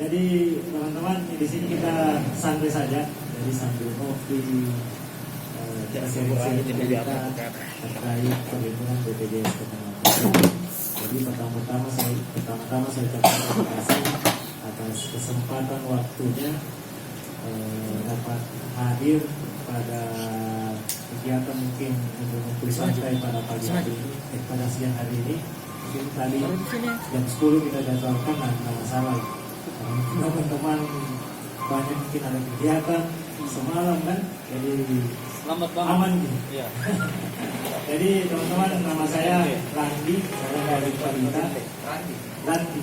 jadi teman-teman di sini kita santai saja, jadi sambil kopi, sharing-sharing cerita terkait perlindungan BPJS Ketenagakerjaan. Jadi pertama-tama saya ucapkan terima kasih atas kesempatan waktunya dapat hadir pada kegiatan mungkin untuk ngumpul santai pada pagi hari ini, pada siang hari ini. Mungkin tadi jam 10 kita jadwalkan, nggak masalah. Teman-teman banyak mungkin ada kegiatan semalam kan, jadi selamat banget. Aman gitu. Iya. Jadi teman-teman, nama saya Randi, saya dari Parita. Randi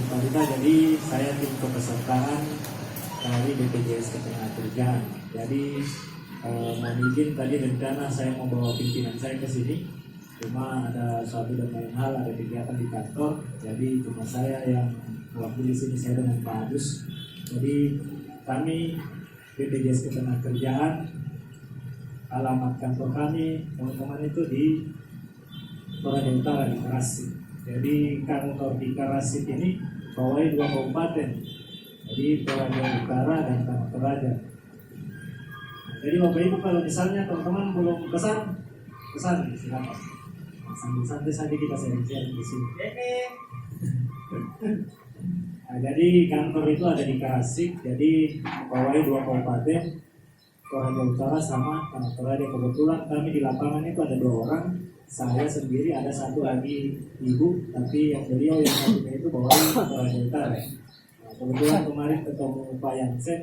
Parita. Jadi saya tim kepesertaan dari BPJS Ketenagakerjaan. Jadi mohon izin tadi rencana saya mau bawa pimpinan saya ke sini, cuma ada suatu dan lain hal, ada kegiatan di kantor. Jadi cuma saya yang mewakili sini, saya dengan Pak Agus. Jadi kami BPJS Ketenagakerjaan, alamat kantor kami teman-teman itu di Toraja Utara di Karasit. Jadi kantor di Karasit ini bawahi 2 kabupaten, jadi Toraja Utara dan Tanah Toraja. Jadi Bapak Ibu kalau misalnya teman-teman belum pesan silakan. Sambil santai saja kita sharing-sharing di sini. Nah, jadi kantor itu ada di Karasit, jadi bawahi 2 kabupaten, Toraja Utara sama Tanah Toraja. Kebetulan kami di lapangan itu ada 2 orang, saya sendiri, ada satu lagi ibu, tapi yang beliau yang satunya itu bawahi Toraja Utara. Nah, kebetulan kemarin ketemu Pak Yansen,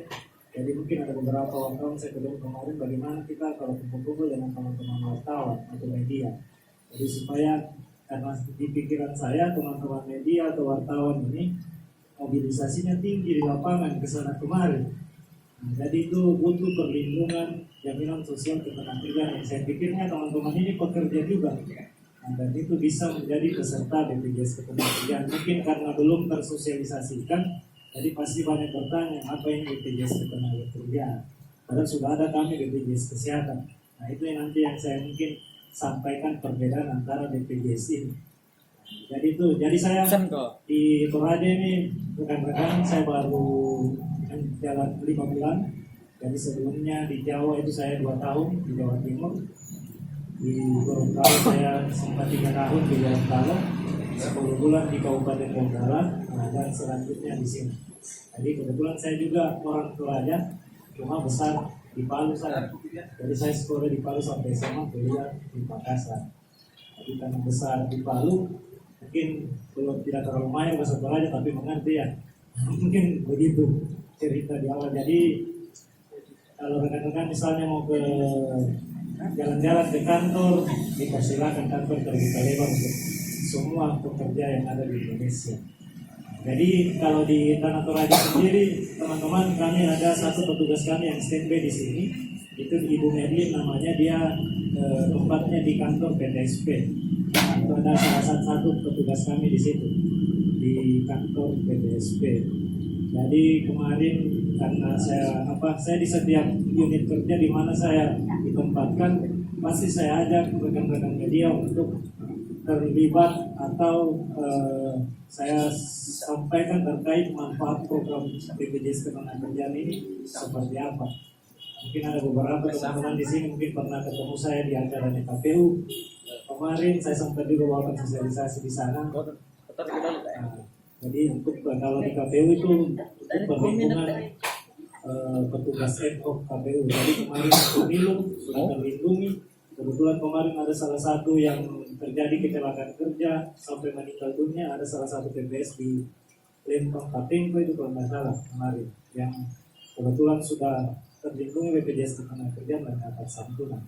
jadi mungkin ada beberapa wartawan saya ketemu kemarin bagaimana kita kalau kumpul-kumpul dengan teman-teman wartawan atau media. Jadi supaya, karena di pikiran saya teman-teman media atau wartawan ini mobilisasinya tinggi di lapangan kesana kemari. Nah, jadi itu butuh perlindungan jaminan sosial ketenagakerjaan. Saya pikirnya teman-teman ini pekerja juga. Nah, dan itu bisa menjadi peserta BPJS Ketenagakerjaan. Mungkin karena belum tersosialisasikan, jadi pasti banyak bertanya apa ini BPJS Ketenagakerjaan. Padahal sudah ada kami BPJS Kesehatan. Nah, itu yang nanti yang saya mungkin sampaikan perbedaan antara BPJS ini. Jadi saya di Toraja ini rekan-rekan saya baru jalan 5 bulan. Jadi sebelumnya di Jawa itu saya 2 tahun di Jawa Timur. Di Gorontalo saya sempat 3 tahun di Gorontalo, 10 bulan di Kabupaten Donggala, dan selanjutnya di sini. Jadi kebetulan saya juga orang Toraja, cuma besar di Palu saya. Jadi saya sekolah di Palu sampai SMA, kuliah di Makassar. Jadi karena besar di Palu, mungkin belum tidak terlalu main bahasa Toraja, tapi mengerti ya. Mungkin begitu cerita di awal. Jadi kalau rekan-rekan misalnya mau ke jalan-jalan ke kantor, dipersilakan, kantor terbuka lebar untuk semua pekerja yang ada di Indonesia. Jadi kalau di Tanah Toraja sendiri, teman-teman, kami ada satu petugas kami yang standby di sini. Itu Ibu Medlin namanya, dia tempatnya di kantor PTSP. Nah, itu ada salah satu petugas kami di situ, di kantor PTSP. Jadi kemarin karena saya di setiap unit kerja di mana saya ditempatkan, pasti saya ajak rekan-rekan media untuk terlibat atau saya sampaikan terkait manfaat program BPJS Ketenagakerjaan ini seperti apa. Mungkin ada beberapa teman-teman di sini mungkin pernah ketemu saya di acara KPU. Kemarin saya sempat juga bawakan sosialisasi di sana. Jadi untuk kalau di KPU itu untuk perlindungan petugas ad hoc KPU. Jadi kemarin pemilu sudah terlindungi. Kebetulan kemarin ada salah satu yang terjadi kecelakaan kerja sampai meninggal dunia, ada salah satu TPS di Lempang Kapingko itu kalau nggak salah kemarin, yang kebetulan sudah terlindungi BPJS Ketenagakerjaan dan dapat santunan.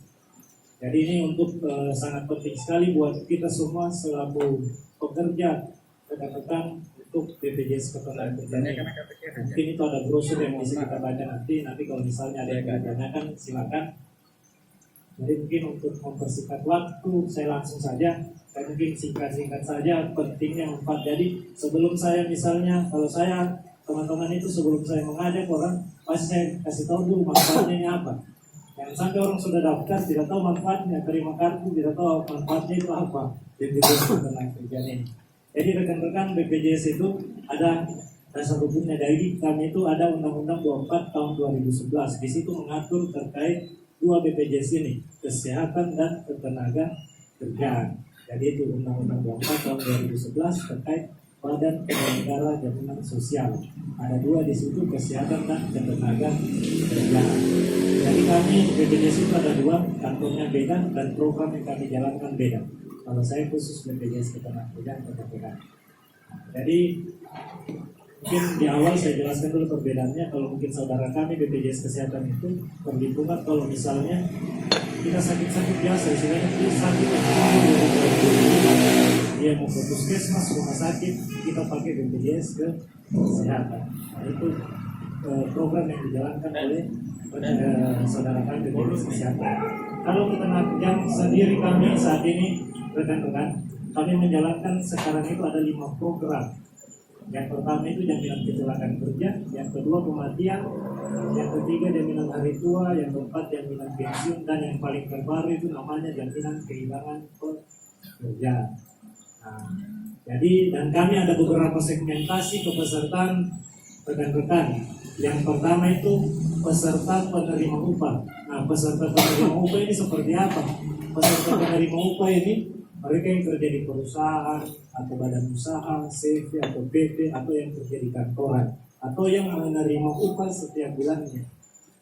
Jadi ini untuk sangat penting sekali buat kita semua selaku pekerja, rekan-rekan untuk BPJS Ketenagakerjaan. Mungkin itu ada brosur yang bisa kita baca nanti kalau misalnya ada yang ditanyakan silakan. Jadi mungkin untuk mempersingkat waktu, saya langsung saja. Saya mungkin singkat-singkat saja pentingnya manfaat. Jadi sebelum saya misalnya, kalau saya teman-teman itu sebelum saya mengajak orang, pasti saya kasih tahu dulu manfaatnya ini apa. Yang sampai orang sudah daftar tidak tahu manfaatnya, terima kartu tidak tahu manfaatnya itu apa. BPJS Ketenagakerjaan ini. Jadi rekan-rekan BPJS itu ada dasar hukumnya. Dari kami itu ada Undang-Undang 24 tahun 2011. Di situ mengatur terkait dua BPJS ini, kesehatan dan ketenaga kerjaan. Jadi itu Undang-Undang 24 tahun 2011 terkait Badan Penyelenggara Jaminan Sosial. Ada dua di situ, kesehatan dan ketenaga kerjaan. Jadi kami BPJS itu ada dua, kantornya beda dan program yang kami jalankan beda. Kalau saya khusus BPJS ketenaga kerjaan KPK. Jadi mungkin di awal saya jelaskan dulu perbedaannya. Kalau mungkin saudara kami BPJS Kesehatan itu perlindungan kalau misalnya kita sakit-sakit biasa, istilahnya itu sakit dia mau ke puskesmas, rumah sakit, kita pakai BPJS Kesehatan. Nah, itu program yang dijalankan oleh saudara kami BPJS Kesehatan. Kalau ketenaga kerjaan sendiri kami saat ini rekan-rekan, kami menjalankan sekarang itu ada 5 program. Yang pertama itu jaminan kecelakaan kerja, yang kedua kematian, yang ketiga jaminan hari tua, yang keempat jaminan pensiun, dan yang paling terbaru itu namanya jaminan kehilangan pekerjaan. Nah, jadi dan kami ada beberapa segmentasi kepesertaan rekan-rekan. Yang pertama itu peserta penerima upah. Nah, peserta penerima upah ini seperti apa? Peserta penerima upah ini mereka yang kerja di perusahaan atau badan usaha, CV atau PT, atau yang kerja di kantoran, atau yang menerima upah setiap bulannya.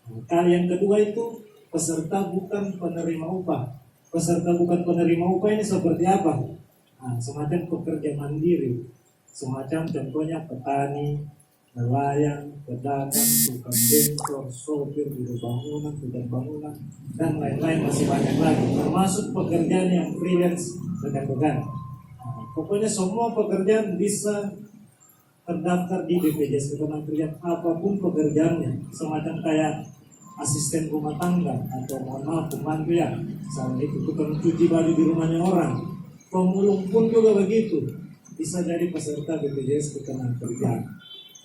Nah, yang kedua itu peserta bukan penerima upah. Peserta bukan penerima upah ini seperti apa? Nah, semacam pekerja mandiri, semacam contohnya petani, nelayan, pedagang, tukang bentor, sopir, buruh bangunan, tukang bangunan, dan lain-lain masih banyak lagi. Termasuk pekerjaan yang freelance rekan-rekan. Nah, pokoknya semua pekerjaan bisa terdaftar di BPJS Ketenagakerjaan, apapun pekerjaannya, semacam kayak asisten rumah tangga atau mohon maaf pembantu ya, misalnya itu tukang cuci baju di rumahnya orang, pemulung pun juga begitu, bisa jadi peserta BPJS Ketenagakerjaan.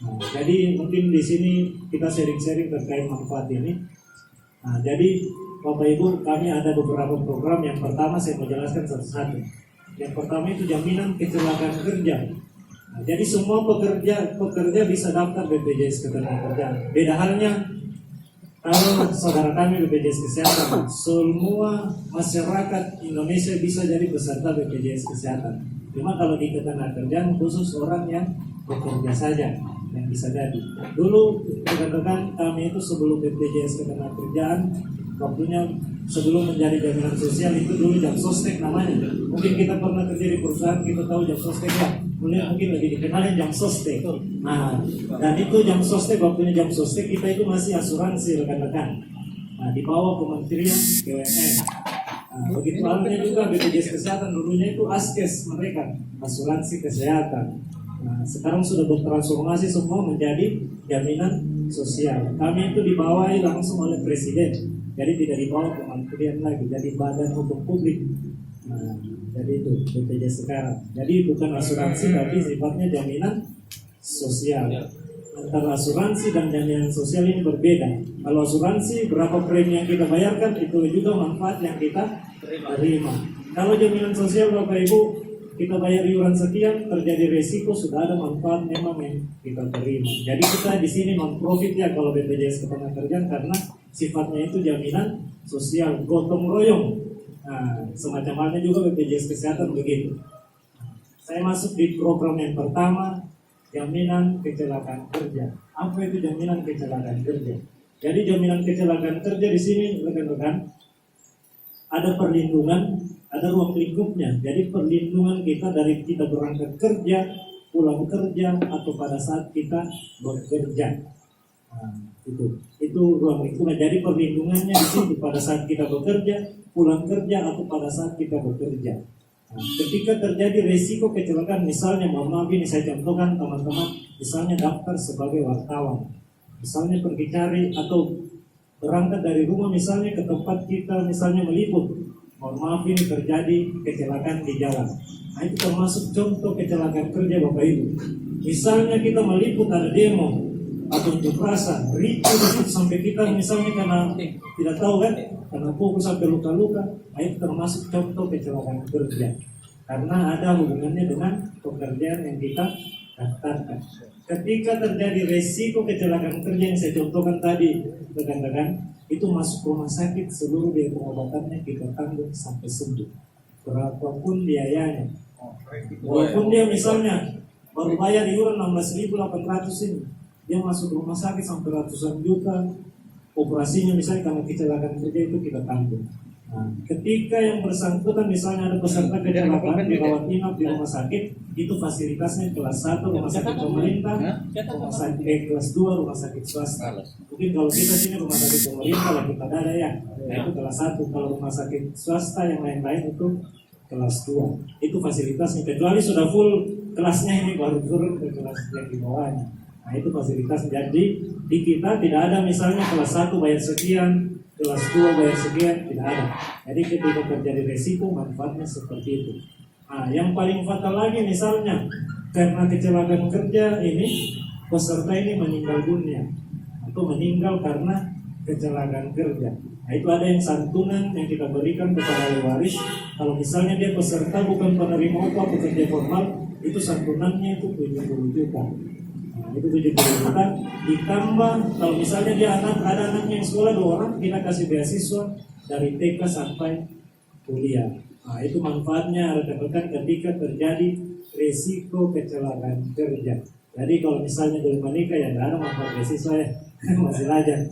Nah, jadi mungkin di sini kita sharing-sharing terkait manfaat ini. Nah, jadi Bapak Ibu, kami ada beberapa program. Yang pertama saya mau jelaskan satu-satu. Yang pertama itu jaminan kecelakaan kerja. Nah, jadi semua pekerja bisa daftar BPJS Ketenagakerjaan. Beda halnya kalau saudara kami BPJS Kesehatan, semua masyarakat Indonesia bisa jadi peserta BPJS Kesehatan. Cuma kalau di Ketenagakerjaan khusus orang yang bekerja saja yang bisa jadi. Dulu rekan-rekan kami itu sebelum BPJS Ketenagakerjaan, waktunya sebelum menjadi jaminan sosial itu dulu jam sostek namanya. Mungkin kita pernah kerja di perusahaan, kita tahu jam sostek ya. Mungkin lebih dikenalin jam sostek. Nah, dan itu jam sostek, waktunya jam sostek kita itu masih asuransi rekan-rekan. Nah, di bawah Kementerian BUMN. Nah, begitu halnya juga BPJS Kesehatan dulunya itu ASKES mereka, asuransi kesehatan. Nah, sekarang sudah bertransformasi semua menjadi jaminan sosial. Kami itu dibawahi langsung oleh Presiden, jadi tidak dibawa kementerian lagi, jadi badan hukum publik. Nah, jadi itu BPJS sekarang. Jadi bukan asuransi tapi sifatnya jaminan sosial. Antara asuransi dan jaminan sosial ini berbeda. Kalau asuransi berapa premi yang kita bayarkan itu juga manfaat yang kita terima. Kalau jaminan sosial Bapak Ibu, kita bayar iuran sekian, terjadi resiko, sudah ada manfaat memang yang kita terima. Jadi kita di sini non profit ya kalau BPJS Ketenagakerjaan, karena sifatnya itu jaminan sosial, gotong royong. Nah, semacam halnya juga BPJS Kesehatan begitu. Saya masuk di program yang pertama, jaminan kecelakaan kerja. Apa itu jaminan kecelakaan kerja? Jadi jaminan kecelakaan kerja di sini rekan-rekan ada perlindungan, ada ruang lingkupnya. Jadi perlindungan kita dari kita berangkat kerja, pulang kerja, atau pada saat kita bekerja. Nah, itu ruang lingkupnya. Jadi perlindungannya di situ pada saat kita bekerja, pulang kerja, atau pada saat kita bekerja. Nah, ketika terjadi resiko kecelakaan, misalnya mohon maaf ini saya contohkan teman-teman, misalnya daftar sebagai wartawan, misalnya pergi cari atau berangkat dari rumah misalnya ke tempat kita misalnya meliput. Mohon maaf ini terjadi kecelakaan di jalan. Nah, itu termasuk contoh kecelakaan kerja Bapak Ibu. Misalnya kita meliput ada demo atau unjuk rasa, ricu sampai kita misalnya karena tidak tahu kan, karena pukul sampai luka-luka. Nah, itu termasuk contoh kecelakaan kerja. Karena ada hubungannya dengan pekerjaan yang kita daftarkan. ketika terjadi resiko kecelakaan kerja yang saya contohkan tadi, rekan-rekan, itu masuk rumah sakit, seluruh biaya pengobatannya kita tanggung sampai sembuh, berapapun biayanya. Walaupun dia misalnya baru bayar iuran 16.800 ini, dia masuk rumah sakit sampai ratusan juta, operasinya misalnya karena kecelakaan kerja itu kita tanggung. Nah, ketika yang bersangkutan misalnya ada peserta kecelakaan dirawat inap di rumah sakit, itu fasilitasnya kelas 1 rumah sakit pemerintah, rumah sakit kelas 2 rumah sakit swasta. Mungkin kalau kita sini rumah sakit pemerintah lah kita ada ya, itu kelas 1. Kalau rumah sakit swasta yang lain-lain itu kelas 2. Itu fasilitasnya, kecuali sudah full kelasnya ini baru turun ke kelas yang di bawahnya. Nah itu fasilitas. Jadi di kita tidak ada misalnya kelas 1 bayar sekian, kelas 2 bayar sekian, tidak ada. Jadi ketika terjadi resiko, manfaatnya seperti itu. Nah, yang paling fatal lagi misalnya karena kecelakaan kerja ini peserta ini meninggal dunia atau meninggal karena kecelakaan kerja. Nah itu ada yang santunan yang kita berikan kepada ahli waris. Kalau misalnya dia peserta bukan penerima upah pekerja formal, itu santunannya itu 70 juta. Nah, itu 70 juta ditambah kalau misalnya dia ada anaknya yang sekolah 2 orang, kita kasih beasiswa dari TK sampai kuliah. Nah, itu manfaatnya rekan-rekan ketika terjadi risiko kecelakaan kerja. Jadi kalau misalnya belum menikah ya tidak ada manfaat beasiswa ya, masih lajang.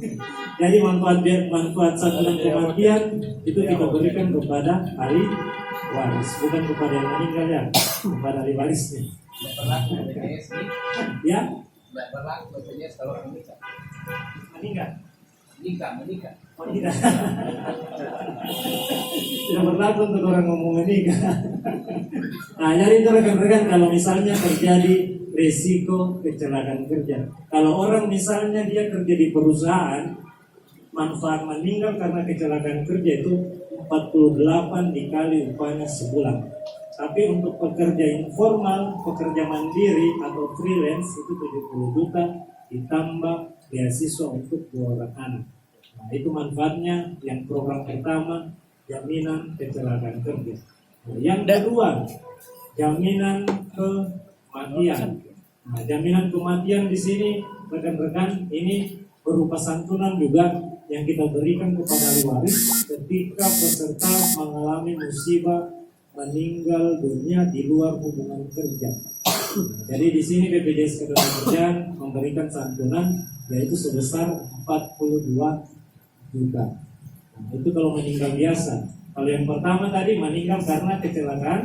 Jadi manfaat santunan kematian itu kita berikan kepada ahli waris, bukan kepada yang meninggal ya, kepada ahli warisnya. Ya? Berlaku BPJS kalau menikah. Menikah. Oh tidak. Tidak berlaku untuk orang ngomong menikah. Nah, jadi itu rekan-rekan kalau misalnya terjadi risiko kecelakaan kerja. Kalau orang misalnya dia kerja di perusahaan, manfaat meninggal karena kecelakaan kerja itu 48 dikali upahnya sebulan. Tapi untuk pekerja informal, pekerja mandiri atau freelance itu 70 juta ditambah beasiswa untuk 2 orang anak. Nah, itu manfaatnya yang program pertama, jaminan kecelakaan kerja. Nah, yang kedua, jaminan kematian. Nah, jaminan kematian di sini rekan-rekan ini berupa santunan juga yang kita berikan kepada ahli waris ketika peserta mengalami musibah meninggal dunia di luar hubungan kerja. Jadi di sini BPJS Ketenagakerjaan memberikan santunan yaitu sebesar 42 juta. Nah, itu kalau meninggal biasa. Kalau yang pertama tadi meninggal karena kecelakaan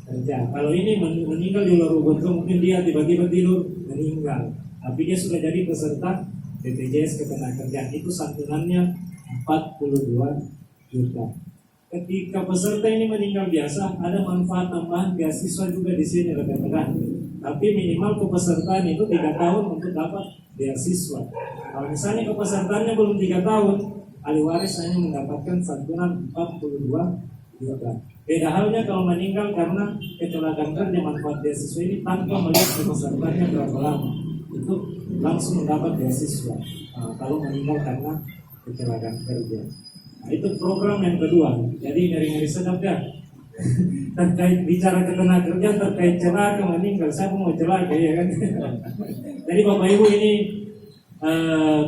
kerja. Kalau ini meninggal di luar hubungan kerja, mungkin dia tiba-tiba tidur meninggal. Tapi dia sudah jadi peserta BPJS Ketenagakerjaan. Itu santunannya 42 juta. Ketika peserta ini meninggal biasa, ada manfaat tambahan beasiswa juga di sini rekan-rekan. Tapi minimal kepesertaan itu 3 tahun untuk dapat beasiswa. Kalau misalnya kepesertaannya belum 3 tahun, ahli waris hanya mendapatkan santunan 42 juta. Beda halnya kalau meninggal karena kecelakaan kerja, manfaat beasiswa ini tanpa melihat kepesertaannya berapa lama, itu langsung mendapat beasiswa. Nah, kalau meninggal karena kecelakaan kerja. Nah, itu program yang kedua. Jadi ngeri-ngeri sedap ya. Terkait bicara ketenagakerjaan terkait celaka meninggal, saya mau celaka ya kan. Jadi Bapak Ibu ini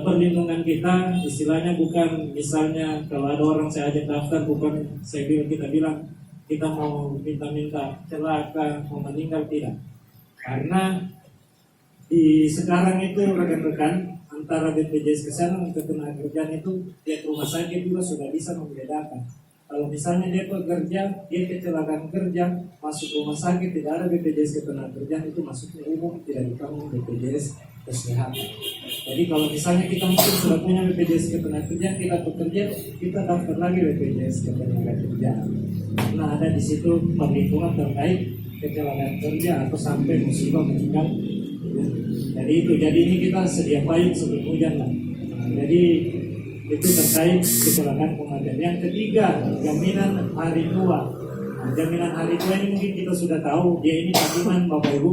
perlindungan kita istilahnya bukan misalnya kalau ada orang saya ajak daftar, bukan kita bilang kita mau minta celaka mau meninggal, tidak. Karena di sekarang itu rekan-rekan antara BPJS Kesehatan dan Ketenagakerjaan itu tiap rumah sakit juga sudah bisa membedakan. Kalau misalnya dia bekerja, dia kecelakaan kerja, masuk rumah sakit tidak ada BPJS Ketenagakerjaan, itu masuknya umum, tidak ditanggung BPJS Kesehatan. Jadi kalau misalnya kita mungkin sudah punya BPJS Ketenagakerjaan, kita bekerja, kita daftar lagi BPJS Ketenagakerjaan. Nah ada di situ perlindungan terkait kecelakaan kerja atau sampai musibah meninggal. Jadi ini kita sedia payung sebelum hujan lah. Nah, jadi itu terkait kecelakaan kematian. Yang ketiga, jaminan hari tua. Nah, jaminan hari tua ini mungkin kita sudah tahu, dia ini tabungan Bapak Ibu.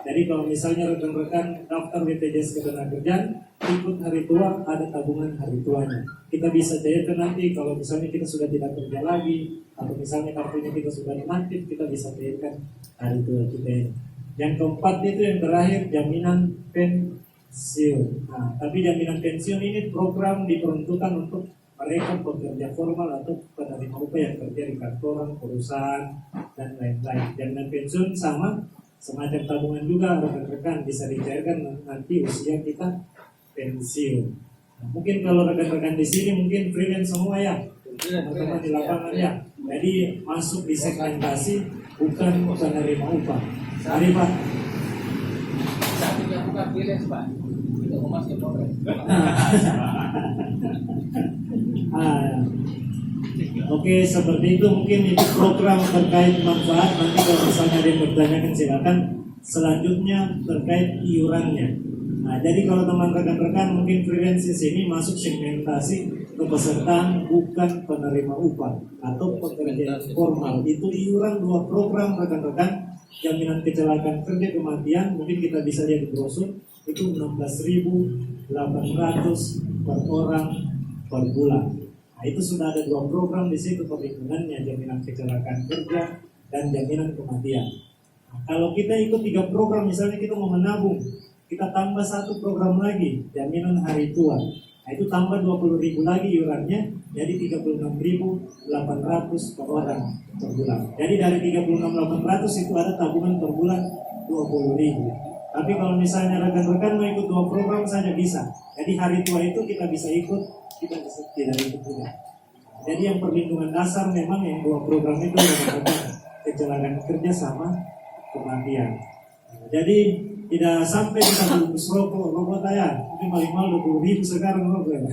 Jadi kalau misalnya rekan-rekan daftar BPJS Ketenagakerjaan, ikut hari tua, ada tabungan hari tuanya. Kita bisa cairkan nanti kalau misalnya kita sudah tidak kerja lagi, atau misalnya kartunya kita sudah inaktif, kita bisa cairkan hari tua kita ini. Yang keempat itu yang terakhir jaminan pensiun. Nah, tapi jaminan pensiun ini program diperuntukkan untuk mereka pekerja formal atau penerima upah yang kerja di kantoran, perusahaan, dan lain-lain. Jaminan pensiun sama semacam tabungan juga rekan-rekan bisa dicairkan nanti usia kita pensiun. Nah, mungkin kalau rekan-rekan di sini mungkin freelance semua ya, teman-teman di lapangan ya. Jadi masuk di segmentasi bukan penerima upah. Mari Pak. Satu yang bukan freelance Pak, itu humas yang boleh. Oke, seperti itu mungkin itu program terkait manfaat. Nanti kalau misalnya ada yang bertanyakan silakan. Selanjutnya terkait iurannya. Nah, jadi kalau teman rekan-rekan mungkin freelance di sini masuk segmentasi kepesertaan bukan penerima upah atau pekerja formal. Itu iuran 2 program rekan-rekan. Jaminan kecelakaan kerja kematian mungkin kita bisa lihat di brosur itu 16.800 per orang per bulan. Nah, itu sudah ada 2 program di situ perlindungannya, jaminan kecelakaan kerja dan jaminan kematian. Nah, kalau kita ikut 3 program, misalnya kita mau menabung, kita tambah 1 program lagi, jaminan hari tua. Nah, itu tambah 20.000 lagi iurannya, jadi 36.800 per orang per bulan. Jadi dari 36.800 itu ada tabungan per bulan 20.000. Tapi kalau misalnya rekan-rekan mau ikut 2 program saja bisa. Jadi hari tua itu kita bisa ikut, kita bisa tidak ikut juga. Jadi yang perlindungan dasar memang yang 2 program itu rekan-rekan, kecelakaan kerja sama kematian. Jadi tidak sampai kita bungkus rokok ya. Mungkin paling mahal 20.000 sekarang rokok ya.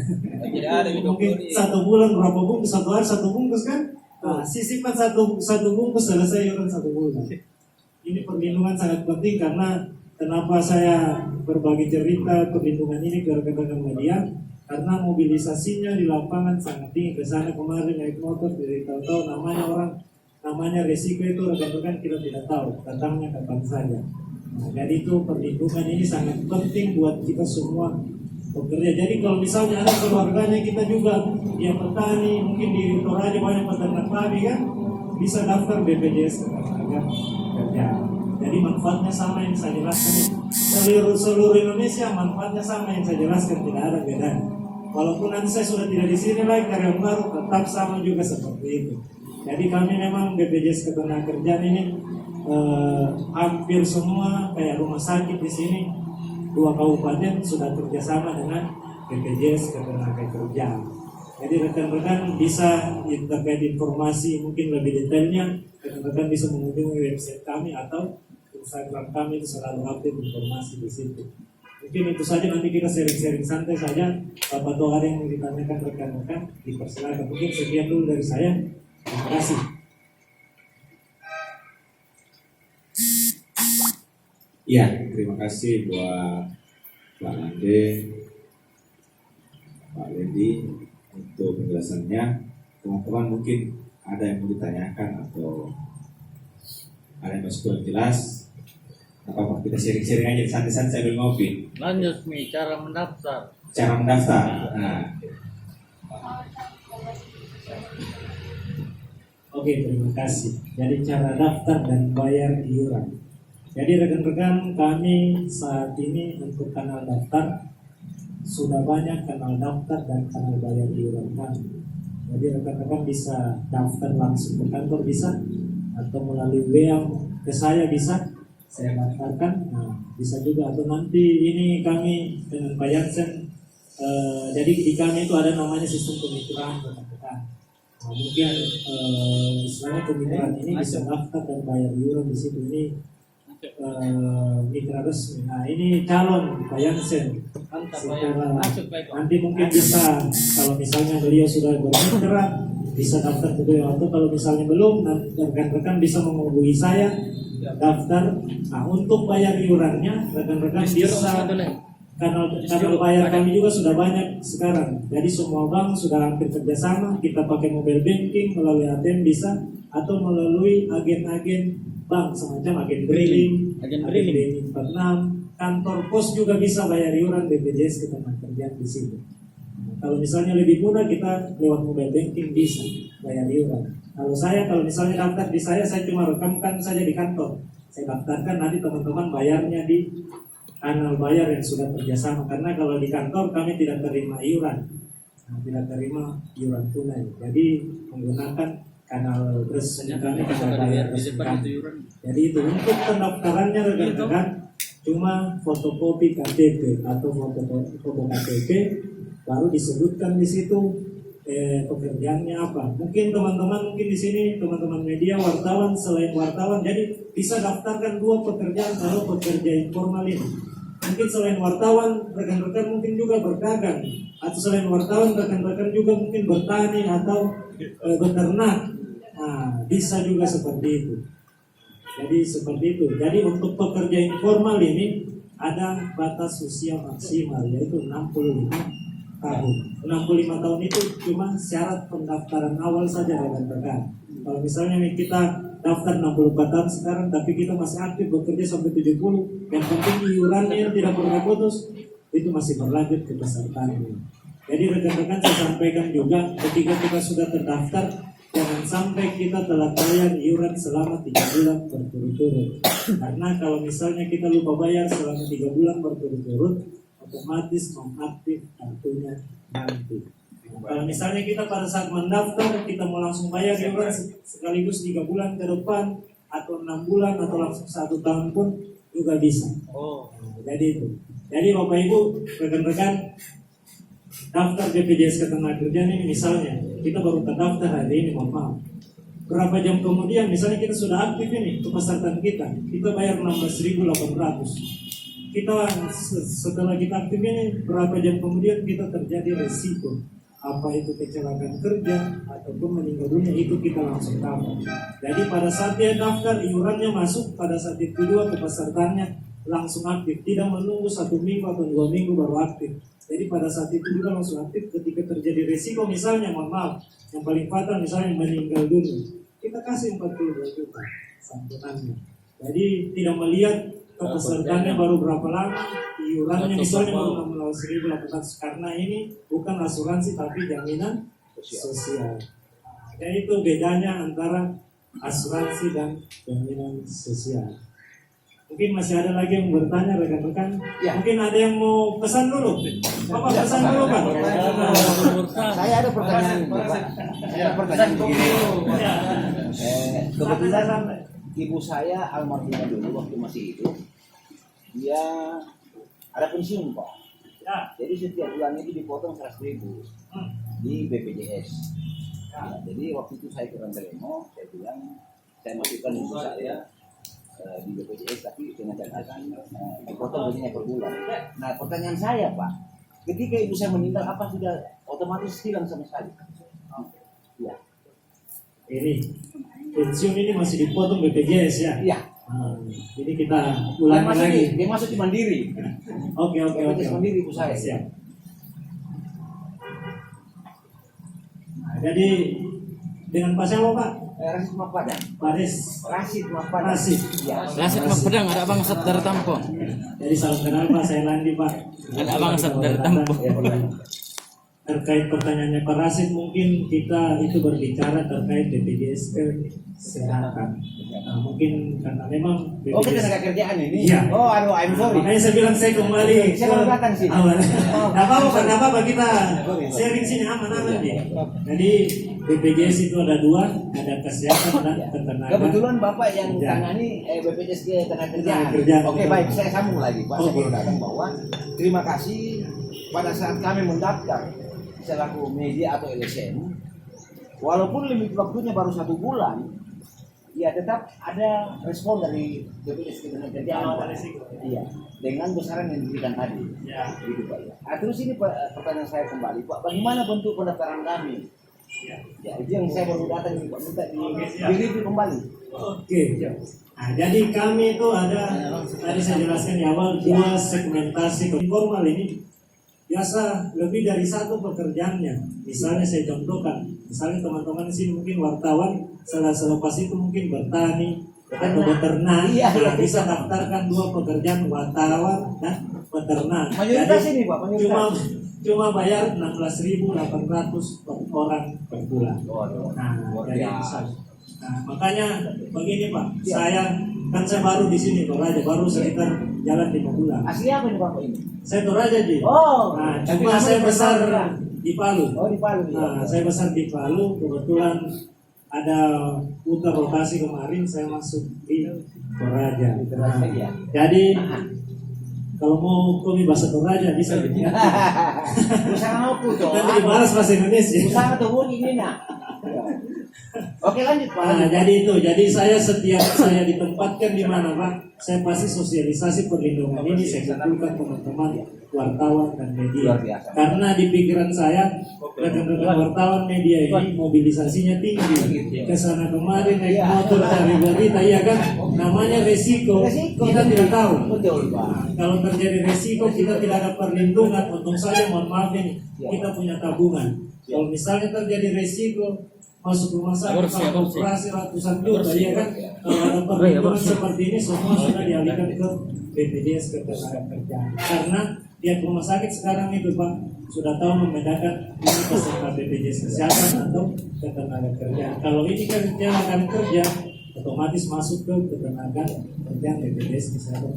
Tidak ada di Mungkin 1 bulan berapa bungkus, 1 hari 1 bungkus kan? Nah, sisipkan satu bungkus selesai iuran 1 bulan. Ini perlindungan sangat penting karena kenapa saya berbagi cerita perlindungan ini ke rekan-rekan media, karena mobilisasinya di lapangan sangat tinggi. Kesana kemarin naik motor dari tahu-tahu namanya resiko itu rekan-rekan kita tidak tahu datangnya kapan saja. Nah, jadi itu perlindungan ini sangat penting buat kita semua pekerja. Jadi kalau misalnya ada keluarganya kita juga yang petani, mungkin di Toraja banyak peternak babi kan, bisa daftar BPJS Ketenaga Kerjaan. Jadi manfaatnya sama yang saya jelaskan. Seluruh Indonesia manfaatnya sama yang saya jelaskan, tidak ada bedanya. Walaupun nanti saya sudah tidak di sini lagi karyawan baru, tetap sama juga seperti itu. Jadi kami memang BPJS Ketenagakerjaan ini hampir semua kayak rumah sakit di sini 2 kabupaten sudah kerjasama dengan BPJS Ketenagakerjaan. Jadi rekan-rekan bisa terkait informasi mungkin lebih detailnya, rekan-rekan bisa mengunjungi website kami atau Instagram kami, itu selalu update informasi di situ. Mungkin itu saja, nanti kita sharing-sharing santai saja. Apabila ada yang ditanyakan rekan-rekan, dipersilakan. Mungkin sekian dulu dari saya. Terima kasih. Ya, terima kasih buat Pak Ande, Pak Lendi untuk penjelasannya. Teman-teman mungkin ada yang mau ditanyakan atau ada yang masih kurang jelas. Apa kita sharing-sharing aja santai-santai sambil ngopi. Lanjut nih cara mendaftar. Cara mendaftar. Nah, Oke, terima kasih. Jadi cara daftar dan bayar iuran. Jadi rekan-rekan kami saat ini untuk kanal daftar sudah banyak kanal daftar dan kanal bayar iuran kami. Jadi rekan-rekan bisa daftar langsung ke kantor bisa, atau melalui WA ke saya bisa, saya daftarkan. Nah, bisa juga, atau nanti ini kami dengan Pak Jansen. Jadi di kami itu ada namanya sistem kemitraan rekan-rekan. Nah, mungkin istilahnya kemitraan ini bisa daftar dan bayar iuran di situ. Ini mitra resmi. Nah, ini calon Pak Jansen. Nanti mungkin bisa, kalau misalnya beliau sudah bermitra, bisa daftar ke beliau. Atau kalau misalnya belum, rekan-rekan bisa menghubungi saya daftar. Nah, untuk bayar iurannya rekan-rekan bisa, kanal bayar kami juga sudah banyak sekarang. Jadi semua bank sudah hampir kerjasama. Kita pakai mobile banking melalui ATM bisa, atau melalui agen-agen bank semacam agen Briling, agen BNI 46, kantor pos juga bisa bayar iuran BPJS Ketenagakerjaan di situ. Nah, kalau misalnya lebih mudah kita lewat mobile banking bisa bayar iuran. Kalau misalnya daftar di saya cuma rekamkan saja di kantor. saya daftarkan, nanti teman-teman bayarnya di kanal bayar yang sudah kerjasama. Karena kalau di kantor kami tidak terima iuran, tidak terima iuran tunai. Jadi menggunakan kanal resmi kami, kanal bayar resmi kami. Jadi itu untuk pendaftarannya rekan-rekan cuma fotokopi KTP atau foto KTP, baru disebutkan di situ pekerjaannya apa. Mungkin teman-teman di sini teman-teman media, wartawan, selain wartawan, jadi bisa daftarkan dua pekerjaan kalau pekerja informal ini. Mungkin selain wartawan rekan-rekan mungkin juga berdagang, atau selain wartawan rekan-rekan juga mungkin bertani atau beternak. Nah, bisa juga seperti itu. Jadi seperti itu. Jadi untuk pekerja informal ini ada batas usia maksimal yaitu 65 tahun. 65 tahun itu cuma syarat pendaftaran awal saja rekan-rekan. Kalau misalnya kita daftar 64 tahun sekarang tapi kita masih aktif bekerja sampai 70, yang penting iurannya tidak pernah putus, itu masih berlanjut ke pesertaannya. Jadi rekan-rekan saya sampaikan juga ketika kita sudah terdaftar, jangan sampai kita telah bayar iuran selama 3 bulan berturut-turut. Karena kalau misalnya kita lupa bayar selama 3 bulan berturut-turut, otomatis mengaktif kartunya nanti. Kalau misalnya kita pada saat mendaftar kita mau langsung bayar iuran sekaligus 3 bulan ke depan atau 6 bulan atau langsung 1 tahun pun juga bisa. Jadi itu. Jadi Bapak Ibu, rekan-rekan, daftar BPJS Ketenagakerjaan ini misalnya kita baru terdaftar hari ini, mohon maaf. Berapa jam kemudian misalnya kita sudah aktif ini kepesertaan kita bayar 16.800. Kita setelah kita aktif ini berapa jam kemudian kita terjadi resiko, apa itu kecelakaan kerja ataupun meninggal dunia, itu kita langsung tahu. Jadi pada saat dia daftar iurannya masuk, pada saat itu kedua kepesertaannya langsung aktif, tidak menunggu 1 minggu atau 2 minggu baru aktif. Jadi pada saat itu juga langsung aktif. Ketika terjadi resiko misalnya, mohon maaf, yang paling fatal misalnya meninggal dunia, kita kasih 42 juta santunannya. Jadi tidak melihat kepesertaannya baru berapa lama, iurannya misalnya baru 16.800, karena ini bukan asuransi tapi jaminan sosial. Dan itu bedanya antara asuransi dan jaminan sosial. Mungkin masih ada lagi yang bertanya rekan-rekan. Ya. Mungkin ada yang mau pesan dulu. Bapak pesan dulu Pak. Saya ada pertanyaan Pak. Saya pertanyaan begini. Kebetulan ibu saya almarhumah dulu waktu masih hidup, dia ada pensiun Pak. Ya. Jadi setiap bulan itu dipotong 100.000 di BPJS. Ya, jadi waktu itu saya ke Rantelemo, saya bilang saya masukkan ibu saya di BPJS tapi dengan catatan dipotong gajinya per bulan. Nah pertanyaan saya Pak, ketika ibu saya meninggal apa sudah otomatis hilang sama sekali? Ya. Ini pensiun ini masih dipotong BPJS ya? Iya. Jadi kita ulangi lagi. Dia masuk di Mandiri. Oke. Mandiri ibu saya. Siap. Nah, jadi dengan Pak siapa Pak? Rasid Mapadang. Rasid Ya. Rasid Mapadang, ada bangsat dari Tampung. Jadi salam kenal Pak, saya Landi Pak. Ada bangsat dari Tampung. Terkait pertanyaannya Pak Rasid, mungkin kita itu berbicara terkait BPJS Kesehatan. Nah, mungkin karena memang Oh kita tenaga kerjaan ini? Iya. Oh aduh, I'm sorry. Makanya saya bilang saya kembali. Saya baru datang sini. Nggak apa-apa kita sharing sini aman-aman deh. Jadi BPJS itu ada 2, ada kesehatan dan ketenagaan. Kebetulan Bapak yang tangani BPJS Ketenagakerjaan. Oke baik, saya sambung lagi Pak. Saya baru datang bahwa terima kasih pada saat kami mendaftar selaku media atau LSM, walaupun limit waktunya baru 1 bulan, ya tetap ada respon dari BPJS Ketenagakerjaan. Iya, dengan besaran yang diberikan tadi. Ya. Gitu Pak ya. Nah, terus ini pertanyaan saya kembali Pak, bagaimana bentuk pendaftaran kami? Ya, itu yang saya baru datang Pak, minta di-review kembali. Oke. Nah, jadi kami itu ada, tadi saya jelaskan di awal, 2 segmentasi informal ini. Biasa lebih dari 1 pekerjaannya. Misalnya saya contohkan, misalnya teman-teman di sini mungkin wartawan, selepas itu mungkin bertani atau beternak. Nah, bisa daftarkan 2 pekerjaan, wartawan dan beternak. Mayoritas ini Pak, cuma bayar 16.800 per orang per bulan. Nah, makanya begini Pak, saya Kan saya baru di sini Toraja, baru sekitar jalan 5 bulan. Asli apa ini Bapak ini? Saya Toraja Ji. Oh, Nah, tapi cuma kamu saya di besar Toraja. di Palu. Oh di Palu ya. Nah, saya besar di Palu, kebetulan ada putar rotasi kemarin saya masuk di Toraja. Di Toraja, Nah, ya. jadi kalau mau komi bahasa Toraja bisa gitu. Usaha apa tuh? Nanti dibalas bahasa Indonesia. Usaha tuh bunyi ini nak. Oke lanjut Pak. Nah, jadi itu, jadi saya setiap saya ditempatkan di mana Pak, saya pasti sosialisasi perlindungan ini saya kumpulkan teman-teman wartawan dan media. Luar biasa. Karena di pikiran saya rekan-rekan wartawan media ini mobilisasinya tinggi, kesana kemari naik motor cari berita, iya kan? Namanya resiko, kita tidak tahu. Betul Pak. Kalau terjadi resiko kita tidak ada perlindungan, untung saja mohon maaf ini kita punya tabungan. Kalau misalnya terjadi resiko masuk rumah sakit kalau operasi ratusan juta, ya kan? Kalau ada perlindungan seperti ini semua sudah dialihkan ke BPJS Ketenagakerjaan. Karena pihak rumah sakit sekarang itu Pak sudah tahu membedakan ini peserta BPJS Kesehatan atau Ketenagakerjaan. Kalau ini kan kecelakaan kerja otomatis masuk ke Ketenagakerjaan BPJS Kesehatan.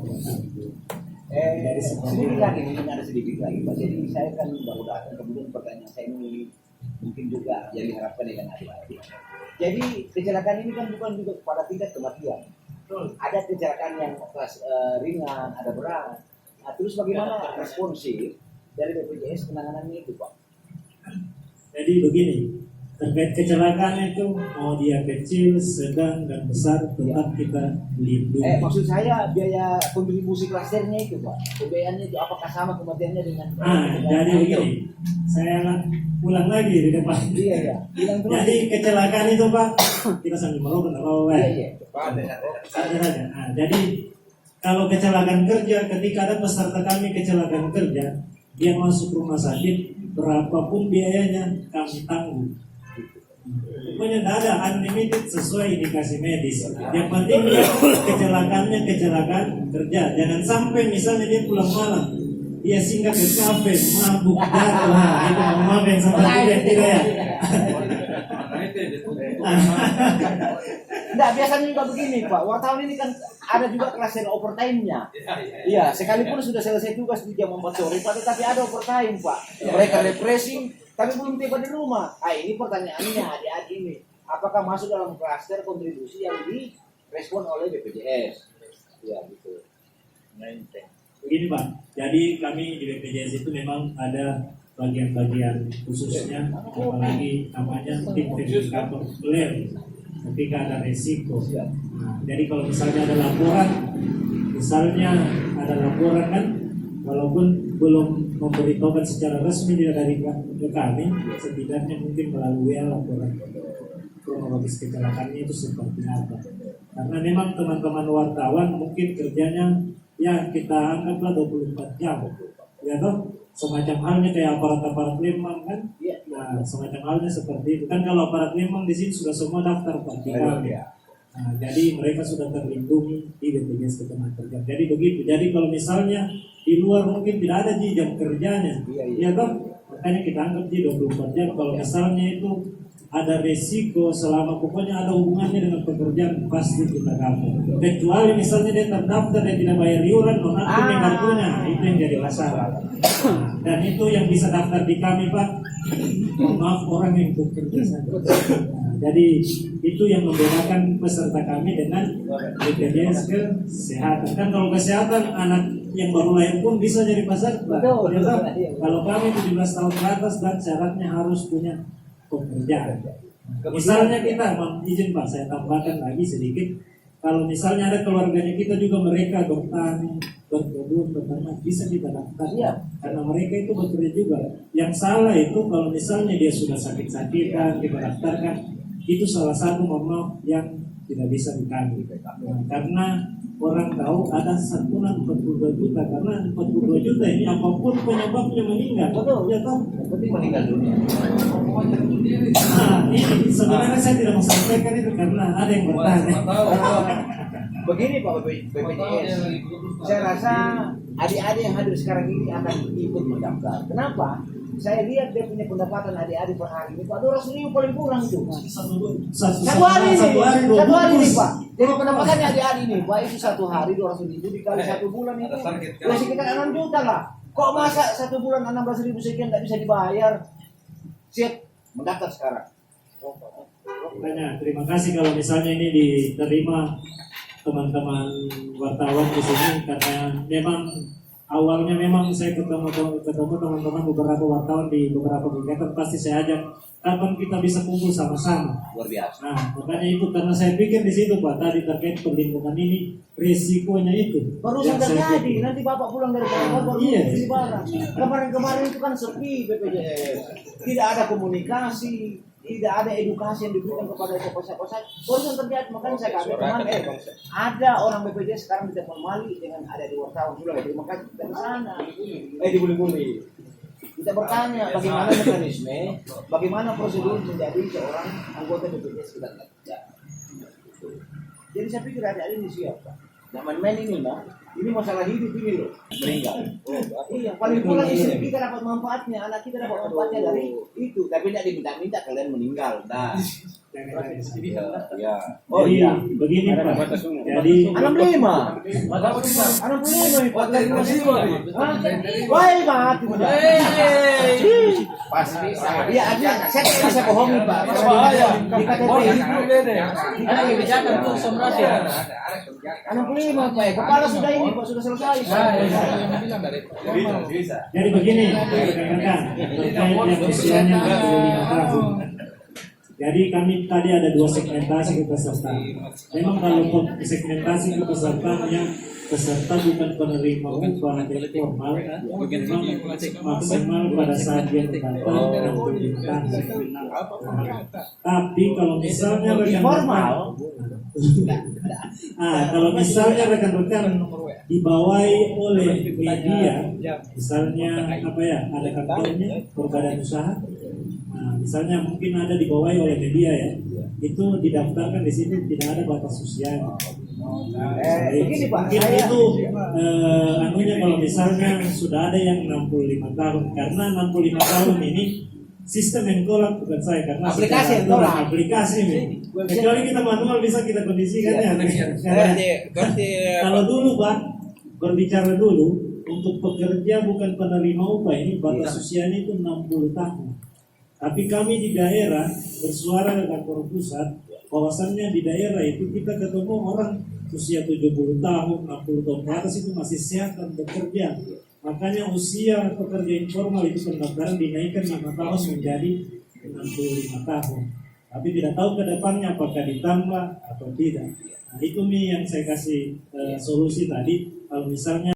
Jadi sedikit lagi, mungkin ada sedikit lagi Pak. Jadi saya kan baru datang, kemudian pertanyaan saya ini mungkin juga yang diharapkan dengan adik-adik. Jadi kecelakaan ini kan bukan juga pada tingkat kematian. Ada kecelakaan yang kelas ringan, ada berat. Nah, terus bagaimana responsif dari BPJS penanganannya itu Pak? Jadi begini, terkait kecelakaan itu mau dia kecil, sedang dan besar tetap kita lindungi. Maksud saya biaya kontribusi klasternya itu Pak, pembiayaannya itu apakah sama kematiannya dengan? Jadi begini, saya ulang lagi di depan. Iya ya. Jadi kecelakaan itu Pak, kita sambil merokok apa? Iya. Nah, jadi kalau kecelakaan kerja, ketika ada peserta kami kecelakaan kerja, dia masuk rumah sakit, berapapun biayanya kami tanggung. Pokoknya tidak ada unlimited sesuai indikasi medis. Yang penting dia kecelakaan kerja. Jangan sampai misalnya dia pulang malam, dia singgah ke kafe, mabuk, jatuh. Itu maaf yang seperti tidak ya. Enggak, biasanya juga begini Pak. Wartawan ini kan ada juga klaster overtime-nya. Iya, sekalipun sudah selesai tugas di jam 4 sore Pak, tetapi ada overtime Pak. Mereka refreshing, tapi belum tiba di rumah. Ini pertanyaannya adik-adik ini. Apakah masuk dalam klaster kontribusi yang direspon oleh BPJS? Ya, gitu. Begini Pak, jadi kami di BPJS itu memang ada bagian-bagian khususnya, apalagi namanya tim verifikator klaim ketika ada resiko. Nah, jadi kalau misalnya ada laporan, kan, walaupun belum memberitahukan secara resmi dari kami, setidaknya mungkin melalui laporan kronologis kecelakaannya itu seperti apa. Karena memang teman-teman wartawan mungkin kerjanya ya kita anggaplah 24 jam, ya toh, semacam halnya kayak aparat Lemang kan. Nah, semacam halnya seperti itu kan. Kalau aparat Lemang di sini sudah semua daftar Pak di kami. Nah, jadi mereka sudah terlindungi di BPJS Ketenagakerjaan. Jadi begitu. Jadi kalau misalnya di luar mungkin tidak ada di jam kerjanya, ya toh, makanya kita anggap di 24 jam. Kalau misalnya itu ada resiko selama pokoknya ada hubungannya dengan pekerjaan pasti kita cover. Kecuali misalnya dia terdaftar dan tidak bayar iuran, nonaktif kartunya, itu yang jadi masalah. Dan itu yang bisa daftar di kami Pak. Maaf orang yang bekerja saja. Jadi itu yang membedakan peserta kami dengan BPJS Kesehatan. Kan kalau kesehatan anak yang baru lahir pun bisa jadi peserta. Kalau kami 17 tahun ke atas dan syaratnya harus punya pekerjaan. Misalnya kita, izin Pak, saya tambahkan lagi sedikit. Kalau misalnya ada keluarganya kita juga mereka bertani, berkebun, beternak, bisa kita daftar. Karena mereka itu bekerja juga. Yang salah itu kalau misalnya dia sudah sakit-sakitan, kita daftarkan, itu salah satu mohon yang tidak bisa dikami. Karena orang tahu ada santunan 42 juta, karena 42 juta ini apapun penyebabnya meninggal. Ya toh? Penting meninggal dunia. Nah, ini sebenarnya saya tidak mau sampaikan itu karena ada yang bertanya. Begini Pak BPJS, saya rasa adik-adik yang hadir sekarang ini akan ikut mendaftar. Kenapa? saya lihat dia punya pendapatan adik-adik per hari itu 200.000 paling kurang itu. Satu Satu hari nih 20 Pak. Jadi pendapatannya adik-adik nih, Pak itu 1 hari 200.000 dikali 1 bulan itu. Ya sekitar 6 juta lah. Kok masa 1 bulan 16.000 sekian tidak bisa dibayar? Siap, mendaftar sekarang. Makanya terima kasih kalau misalnya ini diterima teman-teman wartawan di sini, karena memang awalnya memang saya ketemu teman-teman beberapa wartawan di beberapa kegiatan, pasti saya ajak kapan kita bisa kumpul sama-sama. Luar biasa. Nah, makanya itu karena saya pikir di situ Pak tadi terkait perlindungan ini risikonya itu. Baru yang saya terjadi, pikir. nanti Bapak pulang dari kantor baru Iya. beli barang. Kemarin-kemarin itu kan sepi BPJS. Tidak ada komunikasi, tidak ada edukasi yang diberikan kepada siapa-siapa saja. Baru yang terjadi, makanya saya kaget teman, ada orang BPJS sekarang tidak formali dengan ada di wartawan. Sudah, terima kasih kita ke sana. Dibuli-buli. Kita bertanya bagaimana mekanisme, bagaimana prosedur menjadi seorang anggota BPJS kita kerja. Jadi saya pikir ada ini siapa? Nah, main-main ini Mbak, ini masalah hidup ini loh, meninggal. Iya, paling kurang istri kita dapat manfaatnya, anak kita dapat manfaatnya dari itu, tapi tidak diminta-minta kalian meninggal. Nah, ya. Oh Jadi, iya. begini Pak. Jadi 65 Woi mati udah. Pasti Iya, saya tidak bisa bohongi Pak. Di KTP ada kebijakan tuh somasi ya. 65 Pak. Kepala sudah ini Pak, sudah selesai. Yang bilang dari Jadi begini, rekan-rekan, terkait yang usianya 45 tahun. Jadi kami tadi ada 2 segmentasi kepesertaan. Memang kalau segmentasi kepesertaan yang peserta bukan penerima upah formal, memang maksimal pada saat dia mendaftar 65 tahun. Tapi kalau misalnya rekan-rekan, kalau misalnya rekan-rekan dibawahi oleh media, misalnya apa ya, ada kantornya, berbadan usaha. Nah, misalnya mungkin ada dibawahi oleh media ya, itu didaftarkan di situ tidak ada batas usia. Begini Pak, Mungkin saya itu anunya kalau misalnya sudah ada yang 65 tahun, karena 65 tahun ini sistem yang tolak bukan saya, karena Aplikasi yang secara aturan, tolak. aplikasi ini. Kecuali kita manual bisa kita kondisikan ya. berarti Kalau dulu Pak, berbicara dulu untuk pekerja bukan penerima upah ini batas usianya itu 60 tahun. Tapi kami di daerah bersuara ke kantor pusat, bahwasannya di daerah itu kita ketemu orang usia 70 tahun, 60 tahun ke atas itu masih sehat dan bekerja. Makanya usia pekerja informal itu pendaftaran dinaikkan 5 tahun menjadi 65 tahun. Tapi tidak tahu ke depannya apakah ditambah atau tidak. Nah, itu nih yang saya kasih solusi tadi. Kalau misalnya